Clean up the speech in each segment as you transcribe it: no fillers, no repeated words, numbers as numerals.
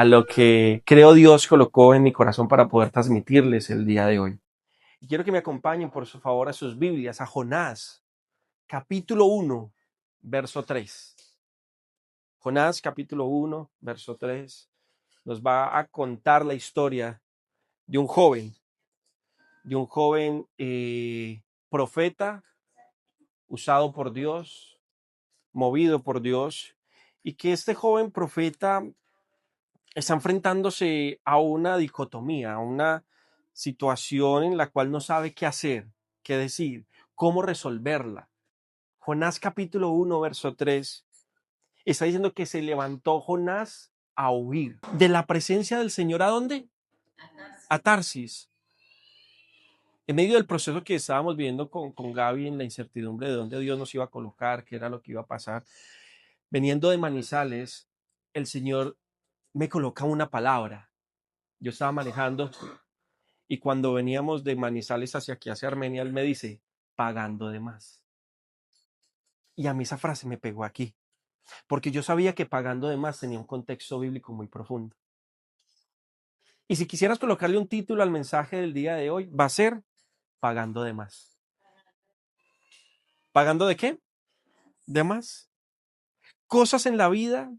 a lo que creo Dios colocó en mi corazón para poder transmitirles el día de hoy. Y quiero que me acompañen, por su favor, a sus Biblias, a Jonás, capítulo 1, verso 3. Jonás, capítulo 1, verso 3, nos va a contar la historia de un joven, profeta usado por Dios, movido por Dios, y que este joven profeta está enfrentándose a una dicotomía, a una situación en la cual no sabe qué hacer, qué decir, cómo resolverla. Jonás capítulo 1, verso 3, está diciendo que se levantó Jonás a huir de la presencia del Señor. ¿A dónde? A Tarsis. En medio del proceso que estábamos viviendo con Gaby, en la incertidumbre de dónde Dios nos iba a colocar, qué era lo que iba a pasar, veniendo de Manizales, el Señor me coloca una palabra. Yo estaba manejando y cuando veníamos de Manizales hacia aquí, hacia Armenia, él me dice, pagando de más. Y a mí esa frase me pegó aquí, porque yo sabía que pagando de más tenía un contexto bíblico muy profundo. Y si quisieras colocarle un título al mensaje del día de hoy, va a ser pagando de más. ¿Pagando de qué? De más. Cosas en la vida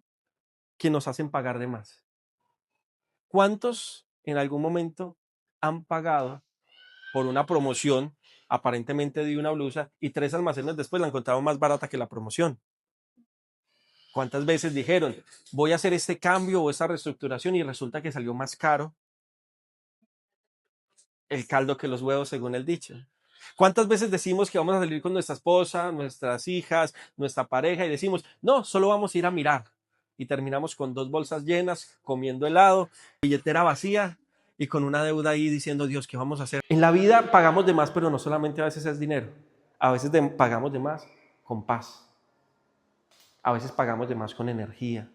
que nos hacen pagar de más. ¿Cuántos en algún momento han pagado por una promoción aparentemente de una blusa y 3 almacenes después la encontraron más barata que la promoción? ¿Cuántas veces dijeron, voy a hacer este cambio o esta reestructuración y resulta que salió más caro el caldo que los huevos, según el dicho? ¿Cuántas veces decimos que vamos a salir con nuestra esposa, nuestras hijas, nuestra pareja y decimos, no, solo vamos a ir a mirar? Y terminamos con 2 bolsas llenas, comiendo helado, billetera vacía y con una deuda ahí diciendo, Dios, ¿qué vamos a hacer? En la vida pagamos de más, pero no solamente a veces es dinero. A veces pagamos de más con paz. A veces pagamos de más con energía,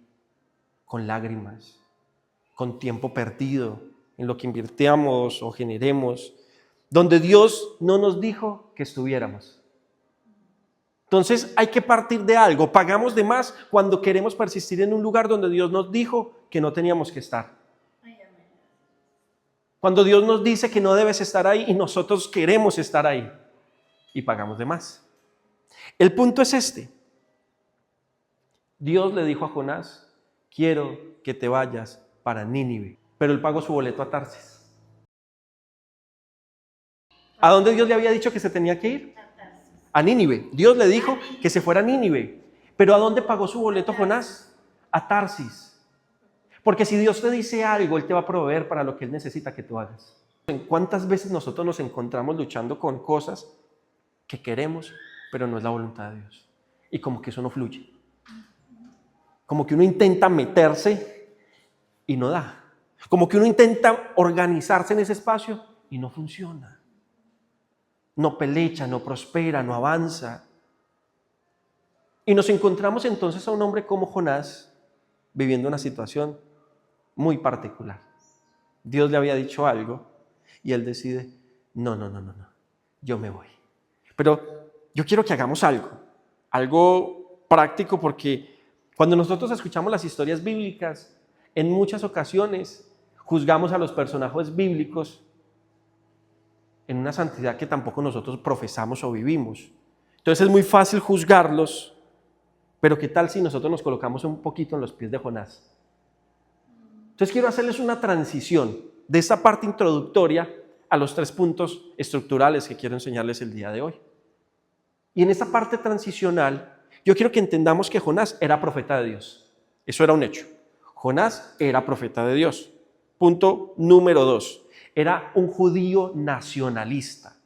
con lágrimas, con tiempo perdido en lo que invirtamos o generemos, donde Dios no nos dijo que estuviéramos. Entonces hay que partir de algo. Pagamos de más cuando queremos persistir en un lugar donde Dios nos dijo que no teníamos que estar. Cuando Dios nos dice que no debes estar ahí y nosotros queremos estar ahí y pagamos de más. El punto es este. Dios le dijo a Jonás, quiero que te vayas para Nínive, pero él pagó su boleto a Tarsis. ¿A dónde Dios le había dicho que se tenía que ir? A Nínive. Dios le dijo que se fuera a Nínive. ¿Pero a dónde pagó su boleto Jonás? A Tarsis. Porque si Dios te dice algo, Él te va a proveer para lo que Él necesita que tú hagas. ¿Cuántas veces nosotros nos encontramos luchando con cosas que queremos, pero no es la voluntad de Dios? Y como que eso no fluye. Como que uno intenta meterse y no da. Como que uno intenta organizarse en ese espacio y no funciona. No pelecha, no prospera, no avanza. Y nos encontramos entonces a un hombre como Jonás viviendo una situación muy particular. Dios le había dicho algo y él decide, no, yo me voy. Pero yo quiero que hagamos algo práctico, porque cuando nosotros escuchamos las historias bíblicas, en muchas ocasiones juzgamos a los personajes bíblicos en una santidad que tampoco nosotros profesamos o vivimos. Entonces es muy fácil juzgarlos, pero ¿qué tal si nosotros nos colocamos un poquito en los pies de Jonás? Entonces quiero hacerles una transición de esta parte introductoria a los 3 puntos estructurales que quiero enseñarles el día de hoy. Y en esta parte transicional, yo quiero que entendamos que Jonás era profeta de Dios. Eso era un hecho. Jonás era profeta de Dios. Punto número 2. Era un judío nacionalista.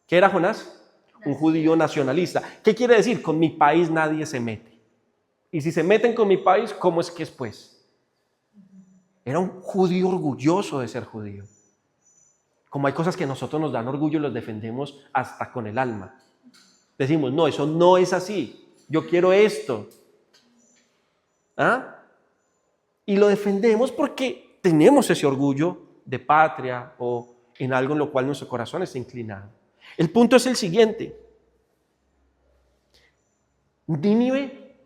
¿Qué era Jonás? Un judío nacionalista. ¿Qué quiere decir? Con mi país nadie se mete. Y si se meten con mi país, ¿cómo es que es pues? Era un judío orgulloso de ser judío. Como hay cosas que a nosotros nos dan orgullo y los defendemos hasta con el alma. Decimos, no, eso no es así. Yo quiero esto. ¿Ah? Y lo defendemos porque tenemos ese orgullo de patria o en algo en lo cual nuestro corazón está inclinado. El punto es el siguiente. Nínive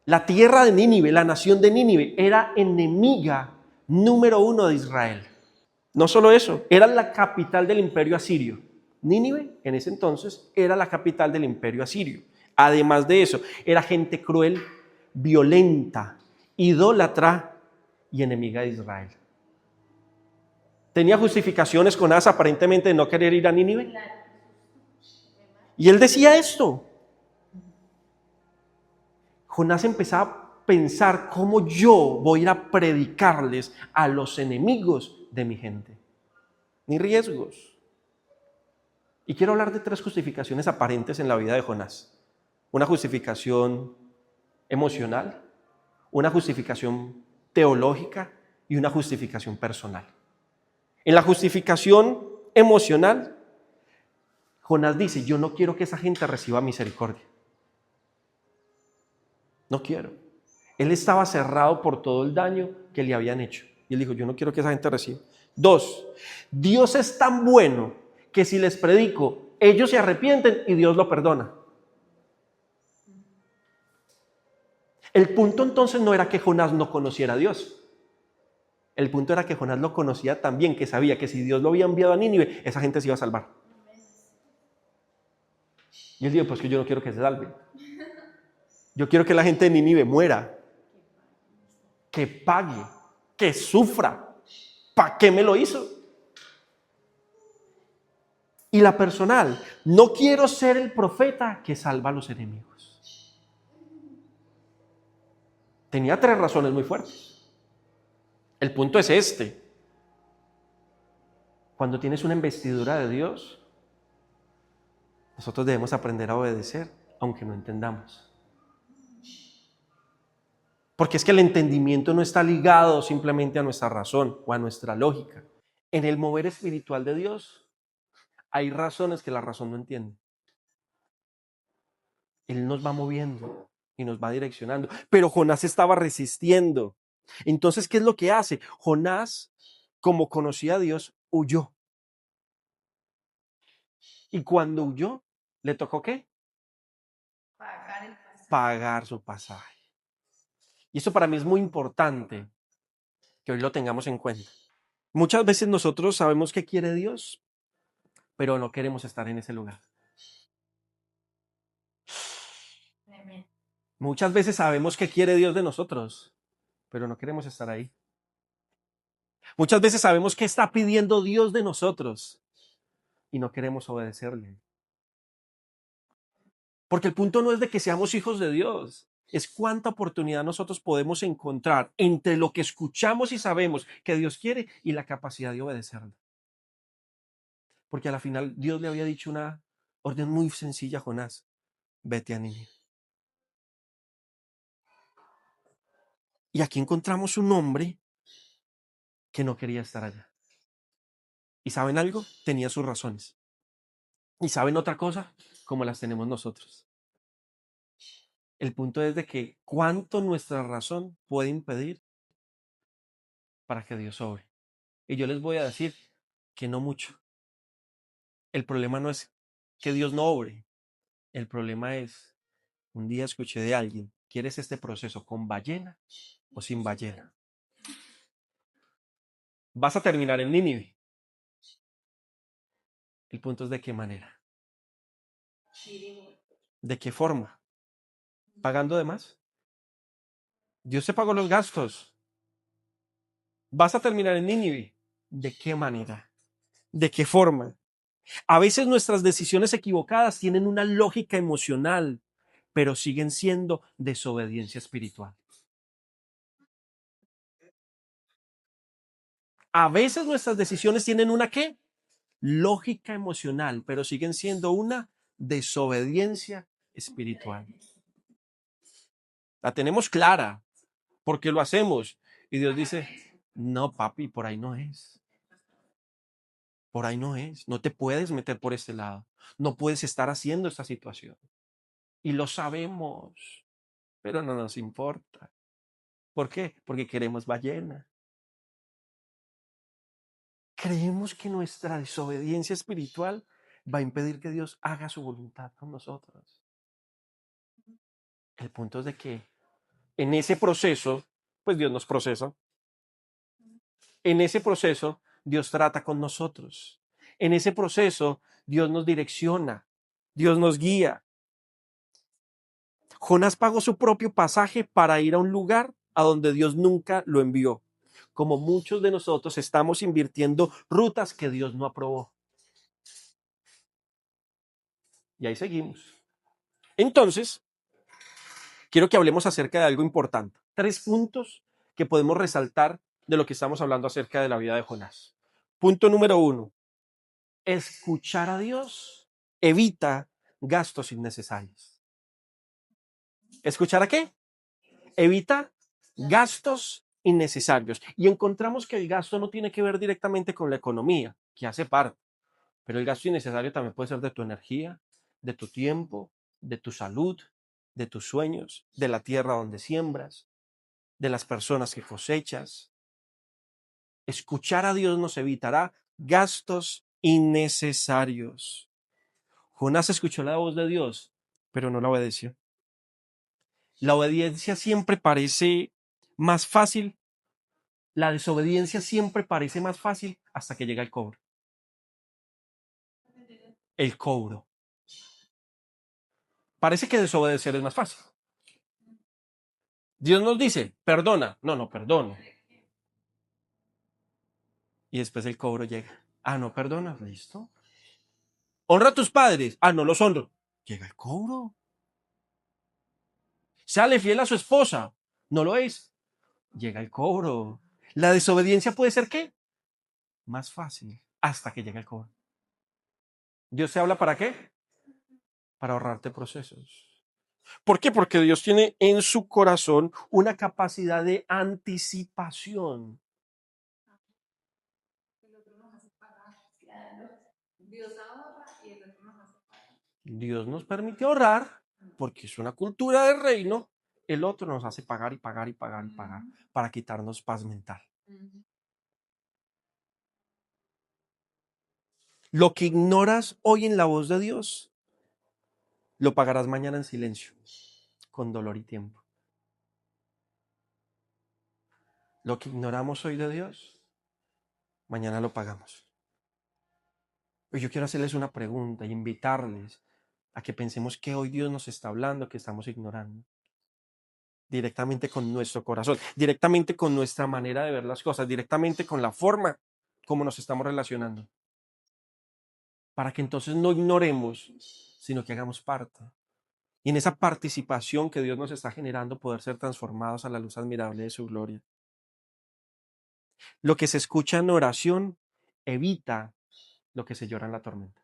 La tierra de Nínive, la nación de Nínive, era enemiga número uno de Israel. No solo eso, era la capital del imperio asirio. Nínive, en ese entonces, era la capital del imperio asirio. Además de eso, era gente cruel, violenta, idólatra y enemiga de Israel. Tenía justificaciones Jonás aparentemente de no querer ir a Nínive. Y él decía esto. Jonás empezaba a pensar cómo yo voy a ir a predicarles a los enemigos de mi gente. Ni riesgos. Y quiero hablar de 3 justificaciones aparentes en la vida de Jonás. Una justificación emocional, una justificación teológica y una justificación personal. En la justificación emocional, Jonás dice, yo no quiero que esa gente reciba misericordia. No quiero. Él estaba cerrado por todo el daño que le habían hecho. Y él dijo, yo no quiero que esa gente reciba. 2, Dios es tan bueno que si les predico, ellos se arrepienten y Dios lo perdona. El punto entonces no era que Jonás no conociera a Dios. El punto era que Jonás lo conocía tan bien que sabía que si Dios lo había enviado a Nínive, esa gente se iba a salvar. Y él dijo, pues que yo no quiero que se salve. Yo quiero que la gente de Nínive muera. Que pague. Que sufra. ¿Para qué me lo hizo? Y la personal, no quiero ser el profeta que salva a los enemigos. Tenía 3 razones muy fuertes. El punto es este. Cuando tienes una investidura de Dios, nosotros debemos aprender a obedecer, aunque no entendamos. Porque es que el entendimiento no está ligado simplemente a nuestra razón o a nuestra lógica. En el mover espiritual de Dios, hay razones que la razón no entiende. Él nos va moviendo y nos va direccionando. Pero Jonás estaba resistiendo. Entonces, ¿qué es lo que hace? Jonás, como conocía a Dios, huyó. Y cuando huyó, ¿le tocó qué? Pagar su pasaje. Y eso para mí es muy importante que hoy lo tengamos en cuenta. Muchas veces nosotros sabemos qué quiere Dios, pero no queremos estar en ese lugar. Muchas veces sabemos qué quiere Dios de nosotros, pero no queremos estar ahí. Muchas veces sabemos qué está pidiendo Dios de nosotros y no queremos obedecerle. Porque el punto no es de que seamos hijos de Dios, es cuánta oportunidad nosotros podemos encontrar entre lo que escuchamos y sabemos que Dios quiere y la capacidad de obedecerle. Porque a la final Dios le había dicho una orden muy sencilla a Jonás: vete a Nínive. Y aquí encontramos un hombre que no quería estar allá. ¿Y saben algo? Tenía sus razones. ¿Y saben otra cosa? Como las tenemos nosotros. El punto es de que cuánto nuestra razón puede impedir para que Dios obre. Y yo les voy a decir que no mucho. El problema no es que Dios no obre. El problema es, un día escuché de alguien, ¿quieres este proceso con ballena o sin ballena? Vas a terminar en Nínive. El punto es de qué manera. ¿De qué forma? ¿Pagando de más? Dios te pagó los gastos. Vas a terminar en Nínive. ¿De qué manera? ¿De qué forma? A veces nuestras decisiones equivocadas tienen una lógica emocional, pero siguen siendo desobediencia espiritual. A veces nuestras decisiones tienen una ¿qué? Lógica emocional, pero siguen siendo una desobediencia espiritual. La tenemos clara, porque lo hacemos. Y Dios dice, no, papi, por ahí no es. Por ahí no es. No te puedes meter por este lado. No puedes estar haciendo esta situación. Y lo sabemos, pero no nos importa. ¿Por qué? Porque queremos ballena. Creemos que nuestra desobediencia espiritual va a impedir que Dios haga su voluntad con nosotros. El punto es de que En ese proceso, pues Dios nos procesa. En ese proceso, Dios trata con nosotros. En ese proceso, Dios nos direcciona, Dios nos guía. Jonás pagó su propio pasaje para ir a un lugar a donde Dios nunca lo envió. Como muchos de nosotros estamos invirtiendo rutas que Dios no aprobó. Y ahí seguimos. Entonces, quiero que hablemos acerca de algo importante. 3 puntos que podemos resaltar de lo que estamos hablando acerca de la vida de Jonás. Punto número 1. Escuchar a Dios evita gastos innecesarios. ¿Escuchar a qué? Evita gastos innecesarios. Y encontramos que el gasto no tiene que ver directamente con la economía, que hace parte, pero el gasto innecesario también puede ser de tu energía, de tu tiempo, de tu salud, de tus sueños, de la tierra donde siembras, de las personas que cosechas. Escuchar a Dios nos evitará gastos innecesarios. Jonás escuchó la voz de Dios, pero no la obedeció. La obediencia siempre parece más fácil, la desobediencia siempre parece más fácil hasta que llega el cobro. El cobro. Parece que desobedecer es más fácil. Dios nos dice, perdona. No, no, perdono. Y después el cobro llega. Ah, no, perdona, listo. Honra a tus padres. Ah, no los honro. Llega el cobro. Séale fiel a su esposa. No lo es. Llega el cobro. La desobediencia puede ser ¿qué? Más fácil hasta que llega el cobro. ¿Dios te habla para qué? Para ahorrarte procesos. ¿Por qué? Porque Dios tiene en su corazón una capacidad de anticipación. Dios nos permite ahorrar porque es una cultura del reino. El otro nos hace pagar y pagar y pagar y pagar para quitarnos paz mental. Lo que ignoras hoy en la voz de Dios, lo pagarás mañana en silencio, con dolor y tiempo. Lo que ignoramos hoy de Dios, mañana lo pagamos. Pues yo quiero hacerles una pregunta y invitarles a que pensemos que hoy Dios nos está hablando, que estamos ignorando. Directamente con nuestro corazón, directamente con nuestra manera de ver las cosas, directamente con la forma como nos estamos relacionando. Para que entonces no ignoremos, sino que hagamos parte. Y en esa participación que Dios nos está generando, poder ser transformados a la luz admirable de su gloria. Lo que se escucha en oración evita lo que se llora en la tormenta.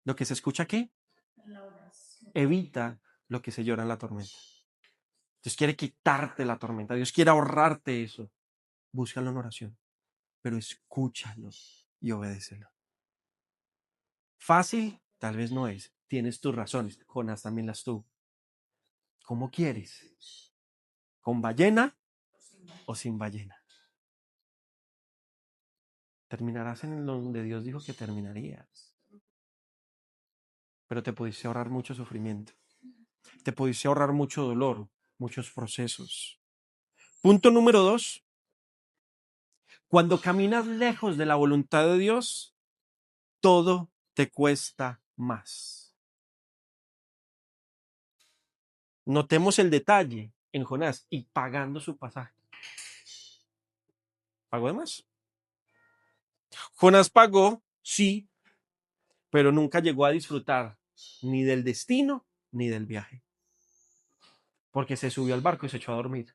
¿Lo que se escucha qué? Evita lo que se llora en la tormenta. Dios quiere quitarte la tormenta. Dios quiere ahorrarte eso. Búscalo en oración, pero escúchalo y obedécelo. Fácil, tal vez no es. Tienes tus razones. Jonás también las tuvo. ¿Cómo quieres? ¿Con ballena o sin ballena? Terminarás en donde Dios dijo que terminarías. Pero te pudiste ahorrar mucho sufrimiento. Te pudiste ahorrar mucho dolor, muchos procesos. Punto número 2. Cuando caminas lejos de la voluntad de Dios, todo te cuesta más. Notemos el detalle en Jonás y pagando su pasaje. ¿Pagó de más? Jonás pagó, sí, pero nunca llegó a disfrutar ni del destino ni del viaje. Porque se subió al barco y se echó a dormir.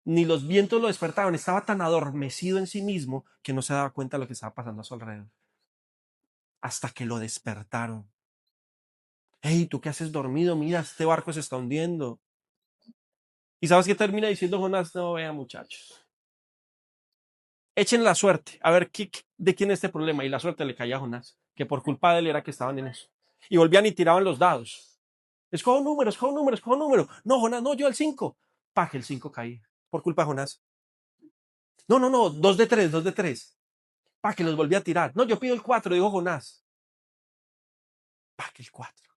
Ni los vientos lo despertaban, estaba tan adormecido en sí mismo que no se daba cuenta de lo que estaba pasando a su alrededor. Hasta que lo despertaron. Hey, ¿tú qué haces dormido? Mira, este barco se está hundiendo. ¿Y sabes qué termina diciendo Jonás? No, vea, muchachos. Echen la suerte, a ver de quién es este problema. Y la suerte le caía a Jonás, que por culpa de él era que estaban en eso. Y volvían y tiraban los dados. Escojo un número, escojo un número, escojo un número. No, Jonás, no, yo el 5. Que el 5 caía. Por culpa de Jonás. No, no, no, 2 de 3, 2 de 3. Que los volví a tirar. No, yo pido el 4, dijo Jonás. Que el 4.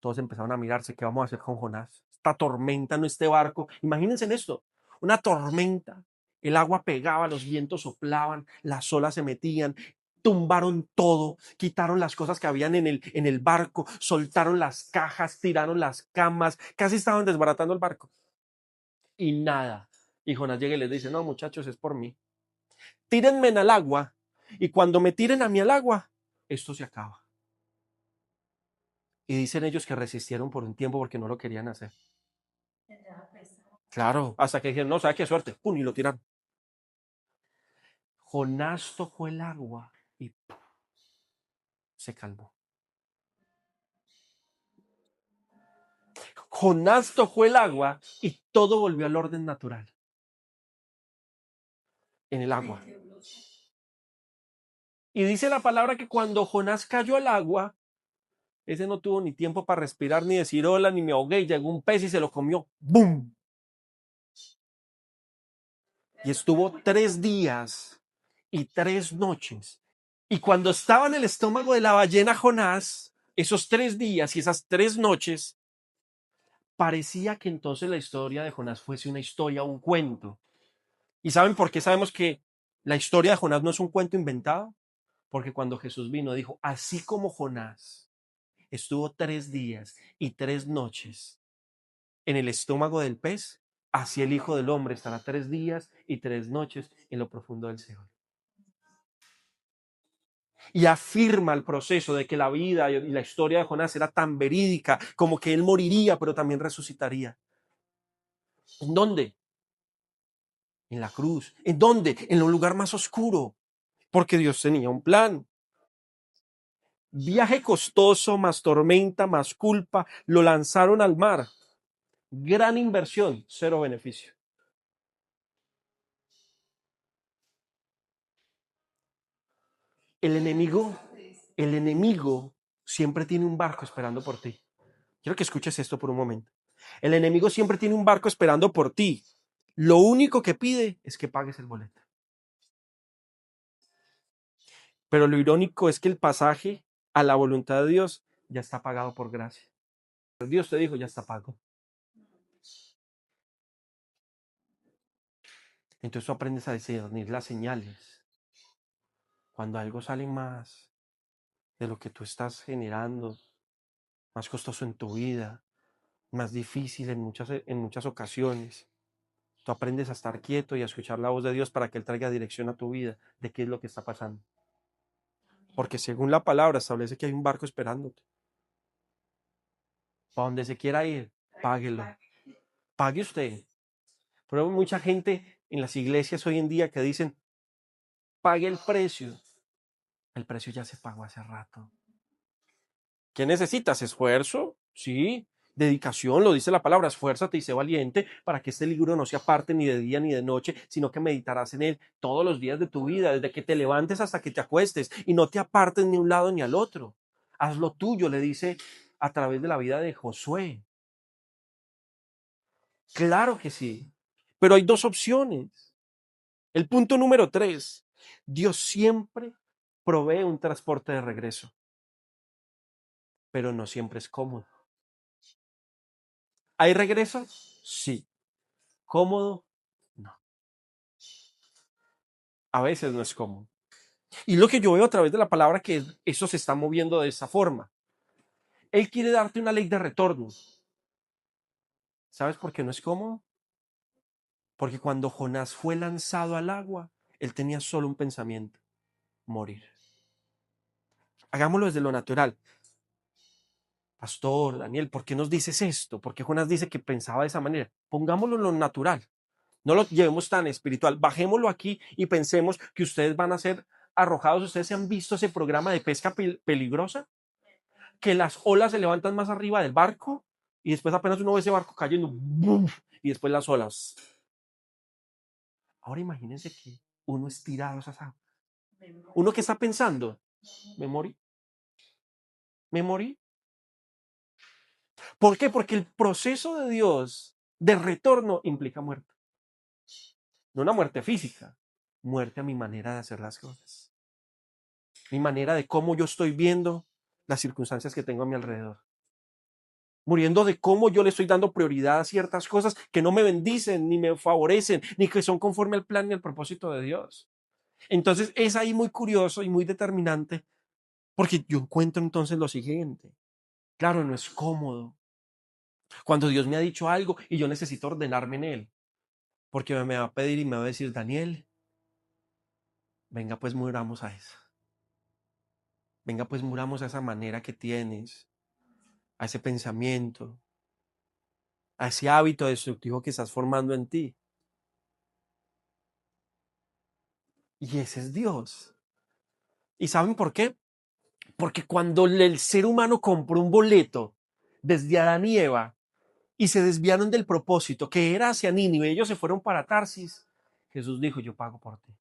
Todos empezaron a mirarse, ¿qué vamos a hacer con Jonás? Esta tormenta en este barco. Imagínense en esto, una tormenta. El agua pegaba, los vientos soplaban, las olas se metían, tumbaron todo, quitaron las cosas que habían en el barco, soltaron las cajas, tiraron las camas, casi estaban desbaratando el barco. Y nada. Y Jonás llega y les dice, no muchachos, es por mí. Tírenme al agua y cuando me tiren a mí al agua, esto se acaba. Y dicen ellos que resistieron por un tiempo porque no lo querían hacer. Claro, hasta que dijeron, no, ¿sabe qué suerte? ¡Pum! Y lo tiraron. Jonás tocó el agua y ¡pum! Se calmó. Jonás tocó el agua y todo volvió al orden natural. En el agua. Y dice la palabra que cuando Jonás cayó al agua, ese no tuvo ni tiempo para respirar, ni decir hola, ni me ahogué, y llegó un pez y se lo comió. ¡Bum! Y estuvo 3 días y 3 noches. Y cuando estaba en el estómago de la ballena Jonás, esos 3 días y esas 3 noches, parecía que entonces la historia de Jonás fuese una historia, un cuento. ¿Y saben por qué sabemos que la historia de Jonás no es un cuento inventado? Porque cuando Jesús vino dijo, así como Jonás estuvo 3 días y 3 noches en el estómago del pez, así el Hijo del Hombre estará 3 días y 3 noches en lo profundo del Seol. Y afirma el proceso de que la vida y la historia de Jonás era tan verídica como que él moriría, pero también resucitaría. ¿En dónde? En la cruz. ¿En dónde? En un lugar más oscuro, porque Dios tenía un plan. Viaje costoso, más tormenta, más culpa, lo lanzaron al mar. Gran inversión, cero beneficio. El enemigo, el enemigo siempre tiene un barco esperando por ti. Quiero que escuches esto por un momento. El enemigo siempre tiene un barco esperando por ti. Lo único que pide es que pagues el boleto. Pero lo irónico es que el pasaje a la voluntad de Dios ya está pagado por gracia. Dios te dijo, ya está pago. Entonces tú aprendes a discernir las señales. Cuando algo sale más de lo que tú estás generando, más costoso en tu vida, más difícil en muchas ocasiones, tú aprendes a estar quieto y a escuchar la voz de Dios para que Él traiga dirección a tu vida de qué es lo que está pasando. Porque según la palabra establece que hay un barco esperándote. Para donde se quiera ir, páguelo. Pague usted. Pero hay mucha gente en las iglesias hoy en día que dicen, pague el precio. El precio ya se pagó hace rato. ¿Qué necesitas? ¿Esfuerzo? Sí. Dedicación, lo dice la palabra, esfuérzate y sé valiente para que este libro no se aparte ni de día ni de noche, sino que meditarás en él todos los días de tu vida, desde que te levantes hasta que te acuestes, y no te apartes ni a un lado ni al otro. Haz lo tuyo, le dice a través de la vida de Josué. Claro que sí, pero hay 2 opciones. El punto número 3, Dios siempre provee un transporte de regreso, pero no siempre es cómodo. ¿Hay regreso? Sí. ¿Cómodo? No. A veces no es cómodo. Y lo que yo veo a través de la palabra que eso se está moviendo de esa forma. Él quiere darte una ley de retorno. ¿Sabes por qué no es cómodo? Porque cuando Jonás fue lanzado al agua, él tenía solo un pensamiento, morir. Hagámoslo desde lo natural. Pastor, Daniel, ¿por qué nos dices esto? ¿Por qué Jonás dice que pensaba de esa manera? Pongámoslo en lo natural. No lo llevemos tan espiritual. Bajémoslo aquí y pensemos que ustedes van a ser arrojados. ¿Ustedes se han visto ese programa de pesca peligrosa? Que las olas se levantan más arriba del barco y después apenas uno ve ese barco cayendo, ¡buf! Y después las olas. Ahora imagínense que uno es tirado a esas aguas. Uno que está pensando, me morí, me morí. ¿Por qué? Porque el proceso de Dios de retorno implica muerte. No una muerte física, muerte a mi manera de hacer las cosas. Mi manera de cómo yo estoy viendo las circunstancias que tengo a mi alrededor. muriendo de cómo yo le estoy dando prioridad a ciertas cosas que no me bendicen, ni me favorecen, ni que son conforme al plan y al propósito de Dios. Entonces es ahí muy curioso y muy determinante, porque yo encuentro entonces lo siguiente. Claro, no es cómodo cuando Dios me ha dicho algo y yo necesito ordenarme en él, porque me va a pedir y me va a decir, Daniel, venga pues muramos a eso. Venga pues muramos a esa manera que tienes, a ese pensamiento, a ese hábito destructivo que estás formando en ti. Y ese es Dios. ¿Y saben por qué? Porque cuando el ser humano compró un boleto desde Adán y Eva y se desviaron del propósito que era hacia Nínive, ellos se fueron para Tarsis, Jesús dijo, yo pago por ti.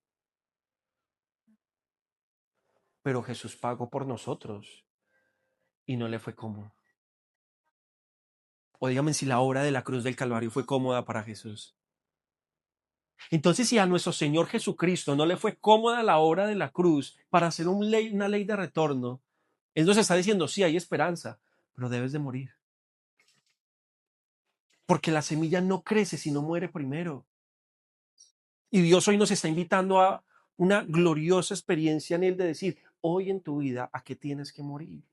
Pero Jesús pagó por nosotros y no le fue cómodo. O dígame si la obra de la cruz del Calvario fue cómoda para Jesús. Entonces, si a nuestro Señor Jesucristo no le fue cómoda la obra de la cruz para hacer una ley de retorno, Él nos está diciendo, sí, hay esperanza, pero debes de morir. Porque la semilla no crece si no muere primero. Y Dios hoy nos está invitando a una gloriosa experiencia en Él de decir, hoy en tu vida, ¿a qué tienes que morir?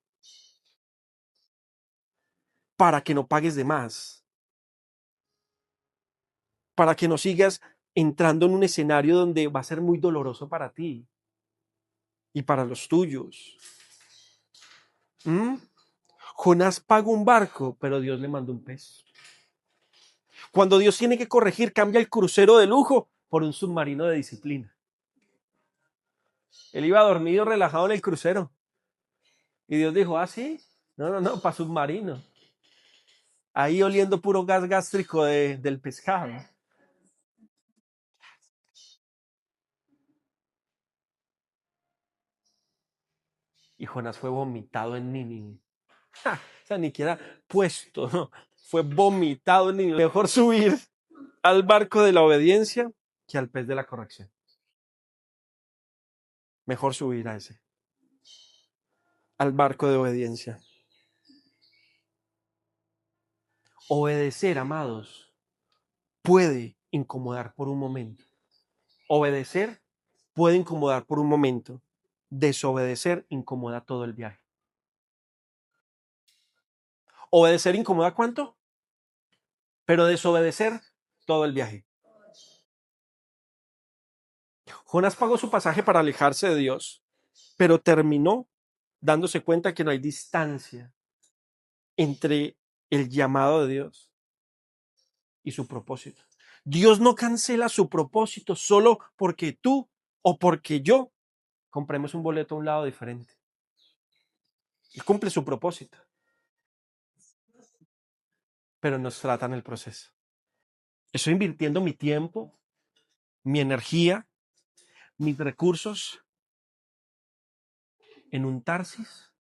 Para que no pagues de más, para que no sigas entrando en un escenario donde va a ser muy doloroso para ti y para los tuyos. ¿Mm? Jonás pagó un barco, pero Dios le mandó un pez. Cuando Dios tiene que corregir, cambia el crucero de lujo por un submarino de disciplina. Él iba dormido, relajado en el crucero. Y Dios dijo, ah, sí, no, para submarino. Ahí oliendo puro gas gástrico del pescado. Y Jonás fue vomitado en Nínive. O sea, ni siquiera puesto, no. Fue vomitado en Nínive. Mejor subir al barco de la obediencia que al pez de la corrección. Mejor subir a ese, al barco de obediencia. Obedecer, amados, puede incomodar por un momento. Obedecer puede incomodar por un momento. Desobedecer incomoda todo el viaje. Obedecer incomoda cuánto, pero desobedecer todo el viaje. Jonás pagó su pasaje para alejarse de Dios, pero terminó dándose cuenta que no hay distancia entre el llamado de Dios y su propósito. Dios no cancela su propósito solo porque tú o porque yo compremos un boleto a un lado diferente. Él cumple su propósito, pero nos trata en el proceso. Estoy invirtiendo mi tiempo, mi energía, mis recursos en un Tarsis,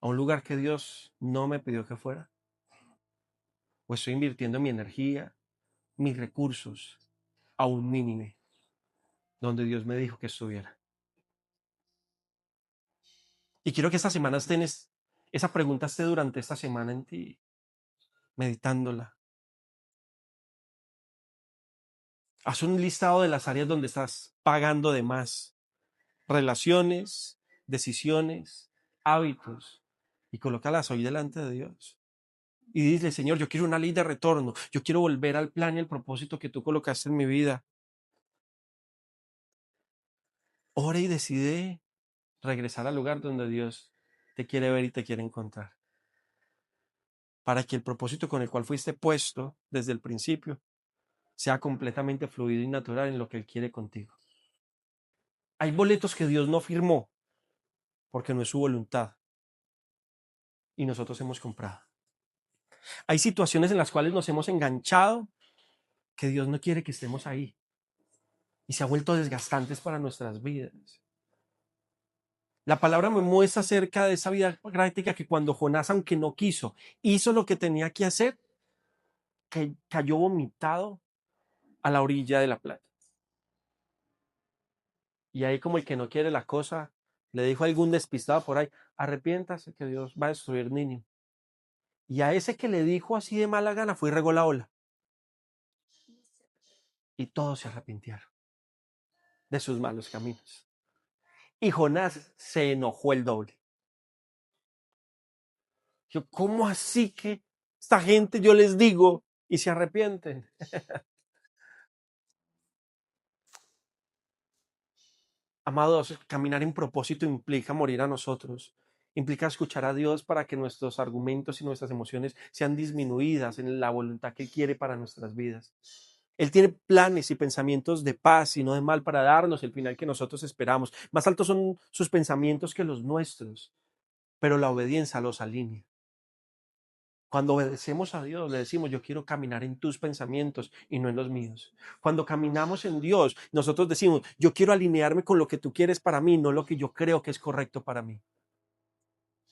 a un lugar que Dios no me pidió que fuera. O estoy invirtiendo mi energía, mis recursos a un Nínive, donde Dios me dijo que estuviera. Y quiero que esta semana esa pregunta esté durante esta semana en ti, meditándola. Haz un listado de las áreas donde estás pagando de más. Relaciones, decisiones, hábitos. Y colócalas hoy delante de Dios. Y dile, Señor, yo quiero una ley de retorno. Yo quiero volver al plan y al propósito que tú colocaste en mi vida. Ora y decide regresar al lugar donde Dios te quiere ver y te quiere encontrar. Para que el propósito con el cual fuiste puesto desde el principio sea completamente fluido y natural en lo que Él quiere contigo. Hay boletos que Dios no firmó porque no es su voluntad y nosotros hemos comprado. Hay situaciones en las cuales nos hemos enganchado que Dios no quiere que estemos ahí y se ha vuelto desgastantes para nuestras vidas. La palabra me muestra acerca de esa vida práctica que cuando Jonás, aunque no quiso, hizo lo que tenía que hacer, que cayó vomitado a la orilla de la playa. Y ahí como el que no quiere la cosa, le dijo a algún despistado por ahí, arrepiéntase que Dios va a destruir Nínive. Y a ese que le dijo así de mala gana fue y regó la ola. Y todos se arrepintieron de sus malos caminos. Y Jonás se enojó el doble. Yo, ¿cómo así que esta gente yo les digo y se arrepienten? Amados, caminar en propósito implica morir a nosotros. Implica escuchar a Dios para que nuestros argumentos y nuestras emociones sean disminuidas en la voluntad que Él quiere para nuestras vidas. Él tiene planes y pensamientos de paz y no de mal para darnos el final que nosotros esperamos. Más altos son sus pensamientos que los nuestros, pero la obediencia los alinea. Cuando obedecemos a Dios, le decimos, yo quiero caminar en tus pensamientos y no en los míos. Cuando caminamos en Dios, nosotros decimos, yo quiero alinearme con lo que tú quieres para mí, no lo que yo creo que es correcto para mí.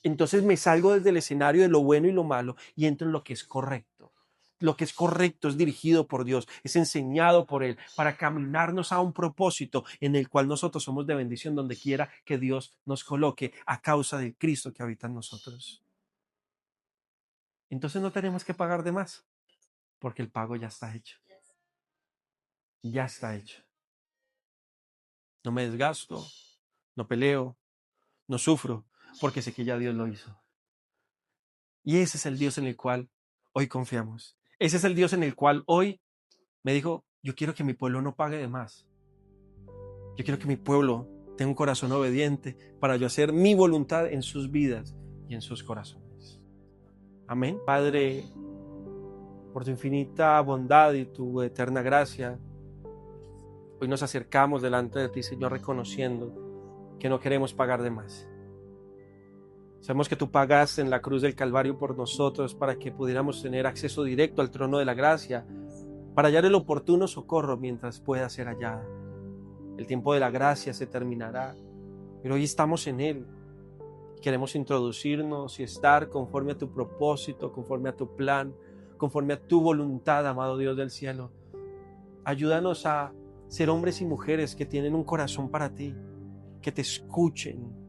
Entonces me salgo desde el escenario de lo bueno y lo malo y entro en lo que es correcto. Lo que es correcto es dirigido por Dios, es enseñado por Él para caminarnos a un propósito en el cual nosotros somos de bendición donde quiera que Dios nos coloque a causa del Cristo que habita en nosotros. Entonces no tenemos que pagar de más, porque el pago ya está hecho. Ya está hecho. No me desgasto, no peleo, no sufro, porque sé que ya Dios lo hizo. Y ese es el Dios en el cual hoy confiamos. Ese es el Dios en el cual hoy me dijo, yo quiero que mi pueblo no pague de más. Yo quiero que mi pueblo tenga un corazón obediente para yo hacer mi voluntad en sus vidas y en sus corazones. Amén. Padre, por tu infinita bondad y tu eterna gracia, hoy nos acercamos delante de ti, Señor, reconociendo que no queremos pagar de más. Sabemos que tú pagaste en la cruz del Calvario por nosotros para que pudiéramos tener acceso directo al trono de la gracia, para hallar el oportuno socorro mientras pueda ser hallada. El tiempo de la gracia se terminará, pero hoy estamos en él. Queremos introducirnos y estar conforme a tu propósito, conforme a tu plan, conforme a tu voluntad, amado Dios del cielo. Ayúdanos a ser hombres y mujeres que tienen un corazón para ti, que te escuchen,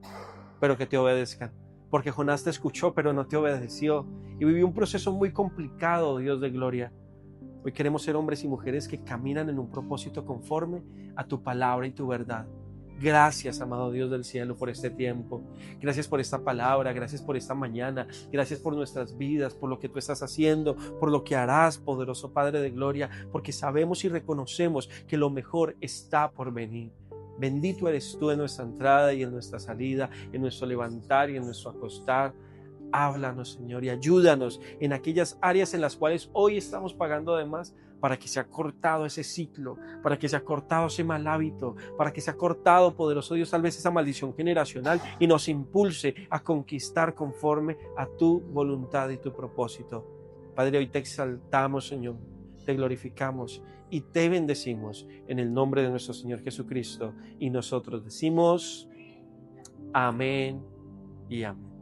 pero que te obedezcan. Porque Jonás te escuchó, pero no te obedeció y vivió un proceso muy complicado, Dios de gloria. Hoy queremos ser hombres y mujeres que caminan en un propósito conforme a tu palabra y tu verdad. Gracias, amado Dios del cielo, por este tiempo. Gracias por esta palabra, gracias por esta mañana, gracias por nuestras vidas, por lo que tú estás haciendo, por lo que harás, poderoso Padre de gloria, porque sabemos y reconocemos que lo mejor está por venir. Bendito eres tú en nuestra entrada y en nuestra salida, en nuestro levantar y en nuestro acostar. Háblanos, Señor, y ayúdanos en aquellas áreas en las cuales hoy estamos pagando de más, para que se ha cortado ese ciclo, para que se ha cortado ese mal hábito, para que se ha cortado, poderoso Dios, tal vez esa maldición generacional y nos impulse a conquistar conforme a tu voluntad y tu propósito. Padre, hoy te exaltamos, Señor, te glorificamos y te bendecimos en el nombre de nuestro Señor Jesucristo. Y nosotros decimos amén y amén.